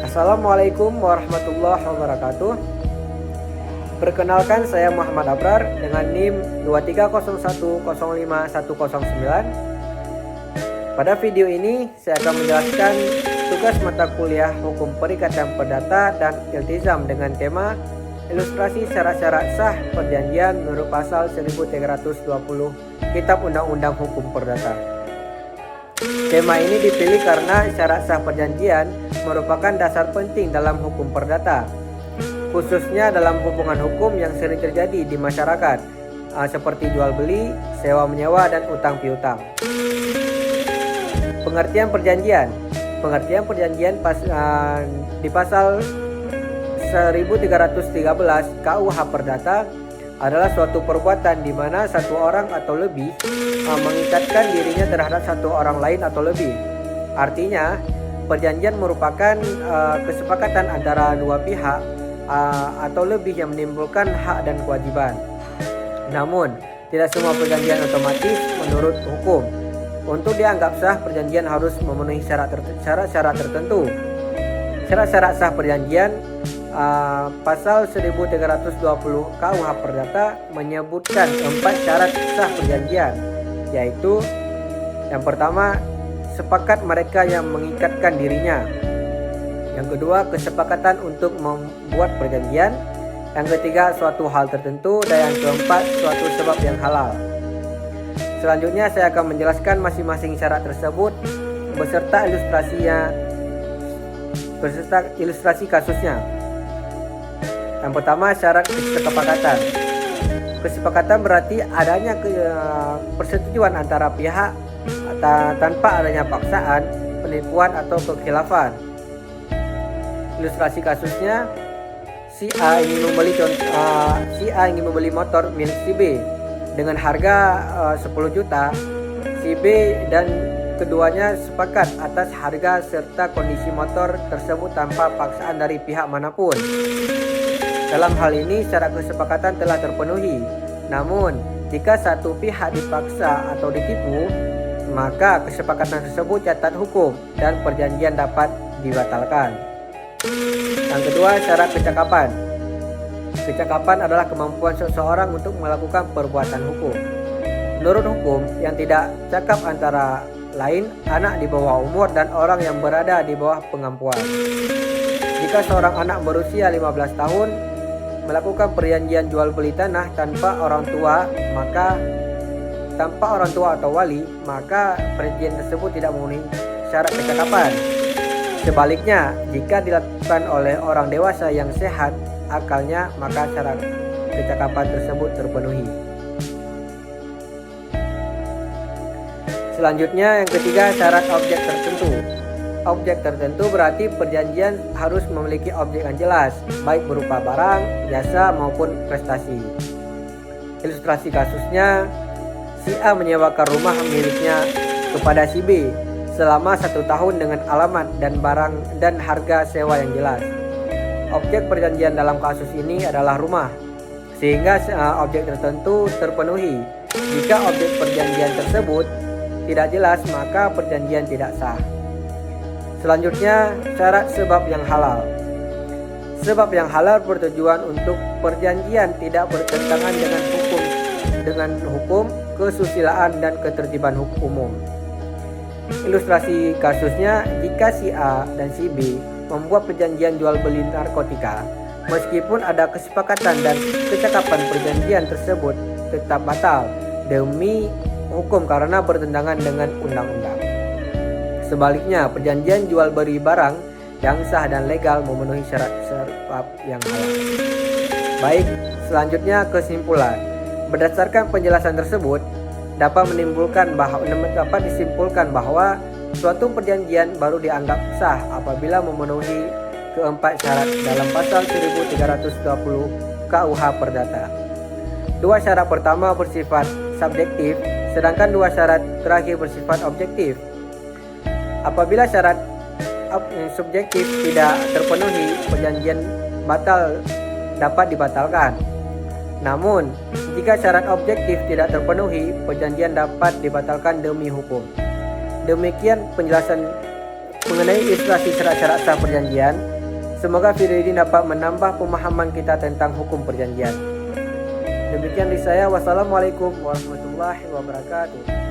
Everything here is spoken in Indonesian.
Assalamualaikum warahmatullahi wabarakatuh. Perkenalkan, saya Muhammad Abrar dengan NIM 2301051109. Pada video ini saya akan menjelaskan tugas mata kuliah Hukum Perikatan Perdata dan Iltizam dengan tema Ilustrasi Syarat-syarat sah perjanjian menurut pasal 1320 Kitab Undang-Undang Hukum Perdata. Tema ini dipilih karena syarat sah perjanjian merupakan dasar penting dalam hukum perdata, khususnya dalam hubungan hukum yang sering terjadi di masyarakat, seperti jual beli, sewa menyewa, dan utang piutang. Pengertian perjanjian. Pengertian perjanjian di pasal 1313 KUH Perdata adalah suatu perbuatan di mana satu orang atau lebih mengikatkan dirinya terhadap satu orang lain atau lebih. Artinya, perjanjian merupakan kesepakatan antara dua pihak atau lebih yang menimbulkan hak dan kewajiban. Namun, tidak semua perjanjian otomatis menurut hukum. Untuk dianggap sah, perjanjian harus memenuhi syarat-syarat tertentu. Syarat-syarat sah perjanjian pasal 1320 KUH Perdata menyebutkan 4 syarat sah perjanjian, yaitu yang pertama, sepakat mereka yang mengikatkan dirinya. Yang kedua, kesepakatan untuk membuat perjanjian. Yang ketiga, suatu hal tertentu. Dan yang keempat, suatu sebab yang halal. Selanjutnya saya akan menjelaskan masing-masing syarat tersebut beserta ilustrasi kasusnya. Yang pertama, syarat kesepakatan. Kesepakatan berarti adanya persetujuan antara pihak tanpa adanya paksaan, penipuan atau kekhilafan. Ilustrasi kasusnya, si A ingin membeli motor milik si B dengan harga 10 juta. Si B dan keduanya sepakat atas harga serta kondisi motor tersebut tanpa paksaan dari pihak manapun. Dalam hal ini syarat kesepakatan telah terpenuhi. Namun, jika satu pihak dipaksa atau ditipu, maka kesepakatan tersebut catat hukum dan perjanjian dapat dibatalkan. Yang kedua, syarat kecakapan. Kecakapan adalah kemampuan seseorang untuk melakukan perbuatan hukum. Menurut hukum, yang tidak cakap antara lain anak di bawah umur dan orang yang berada di bawah pengampuan. Jika seorang anak berusia 15 tahun melakukan perjanjian jual beli tanah tanpa orang tua atau wali, maka perjanjian tersebut tidak memenuhi syarat kecakapan. Sebaliknya, jika dilakukan oleh orang dewasa yang sehat akalnya, maka syarat kecakapan tersebut terpenuhi. Selanjutnya, yang ketiga, syarat objek tertentu. Objek tertentu berarti perjanjian harus memiliki objek yang jelas, baik berupa barang, jasa maupun prestasi. Ilustrasi kasusnya, si A menyewakan rumah miliknya kepada si B selama 1 tahun dengan alamat dan barang dan harga sewa yang jelas. Objek perjanjian dalam kasus ini adalah rumah, sehingga objek tertentu terpenuhi. Jika objek perjanjian tersebut tidak jelas, maka perjanjian tidak sah. Selanjutnya, syarat sebab yang halal. Sebab yang halal bertujuan untuk perjanjian tidak bertentangan dengan hukum, kesusilaan dan ketertiban umum. Ilustrasi kasusnya, jika si A dan si B membuat perjanjian jual beli narkotika, meskipun ada kesepakatan dan kecakapan, perjanjian tersebut tetap batal demi hukum karena bertentangan dengan undang-undang. Sebaliknya, perjanjian jual beli barang yang sah dan legal memenuhi syarat sebab yang halal. Baik, selanjutnya kesimpulan. Berdasarkan penjelasan tersebut, dapat disimpulkan bahwa suatu perjanjian baru dianggap sah apabila memenuhi keempat syarat dalam pasal 1320 KUH Perdata. 2 syarat pertama bersifat subjektif, sedangkan 2 syarat terakhir bersifat objektif. Apabila syarat subjektif tidak terpenuhi, perjanjian dapat dibatalkan. Namun, jika syarat objektif tidak terpenuhi, perjanjian dapat dibatalkan demi hukum. Demikian penjelasan mengenai ilustrasi syarat-syarat sah perjanjian. Semoga video ini dapat menambah pemahaman kita tentang hukum perjanjian. Demikian dari saya. Wassalamualaikum warahmatullahi wabarakatuh.